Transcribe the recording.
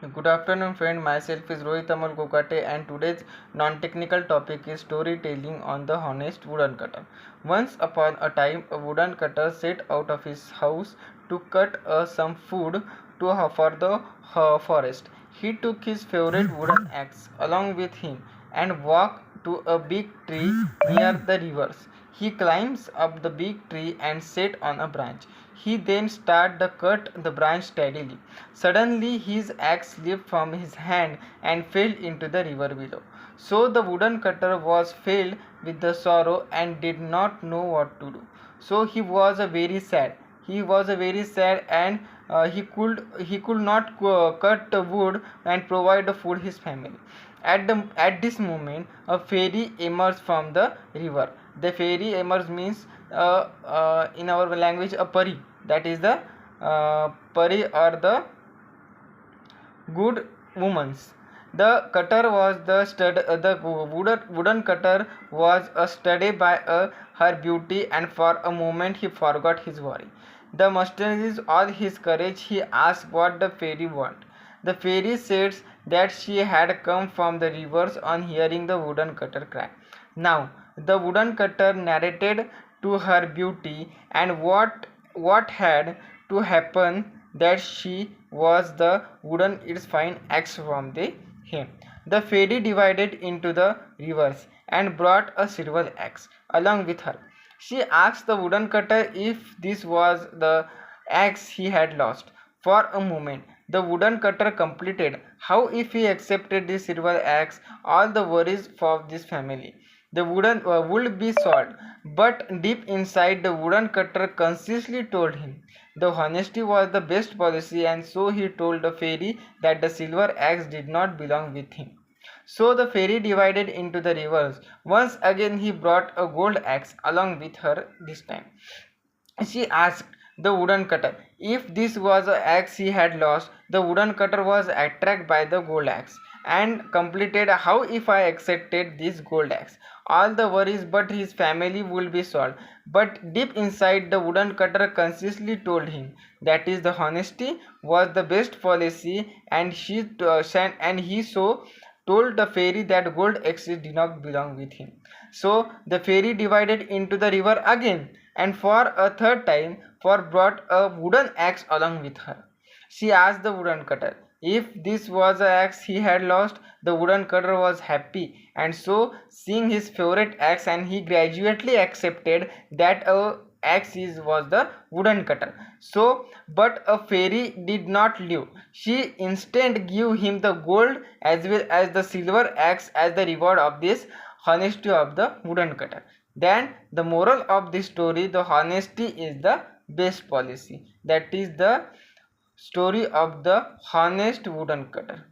Good afternoon, friend. Myself is Rohit Amal Kokate, and today's non-technical topic is storytelling on the honest wooden cutter. Once upon a time, a wooden cutter set out of his house to cut some food for the forest. He took his favorite wooden axe along with him and walked to a big tree near the rivers. He climbs up the big tree and sat on a branch. He then started to cut the branch steadily. Suddenly his axe slipped from his hand and fell into the river below. So the wooden cutter was filled with the sorrow and did not know what to do. So he was very sad. He was very sad, and he could not cut the wood and provide the food his family. At this moment, a fairy emerged from the river. The fairy emerged means in our language a pari. That is the pari or the good woman's. The cutter was the wooden cutter was studied by her beauty, and for a moment he forgot his worry. The mustering all his courage, he asked what the fairy want. The fairy says that she had come from the rivers on hearing the wooden cutter cry. Now the wooden cutter narrated to her beauty and what had to happen, that she was the wooden its fine axe from the him. The fairy divided into the rivers and brought a silver axe along with her. She asked the wooden cutter if this was the axe he had lost. For a moment, the wooden cutter completed. How if he accepted the silver axe, all the worries of this family. The wooden would be solved, but deep inside, the wooden cutter consciously told him the honesty was the best policy, and so he told the fairy that the silver axe did not belong with him. So the fairy divided into the rivers. Once again, he brought a gold axe along with her this time. She asked the wooden cutter if this was the axe he had lost. The wooden cutter was attracted by the gold axe and completed. How if I accepted this gold axe? All the worries but his family will be solved. But deep inside, the wooden cutter consciously told him that is the honesty was the best policy, and he so told the fairy that gold axes did not belong with him. So the fairy divided into the river again, and for a third time, for brought a wooden axe along with her. She asked the wooden cutter if this was the axe he had lost. The wooden cutter was happy, and so seeing his favorite axe, and he gradually accepted that a axe was the wooden cutter. So, but a fairy did not live. She instead gave him the gold as well as the silver axe as the reward of this honesty of the wooden cutter. Then the moral of this story: the honesty is the best policy. That is the story of the honest wooden cutter.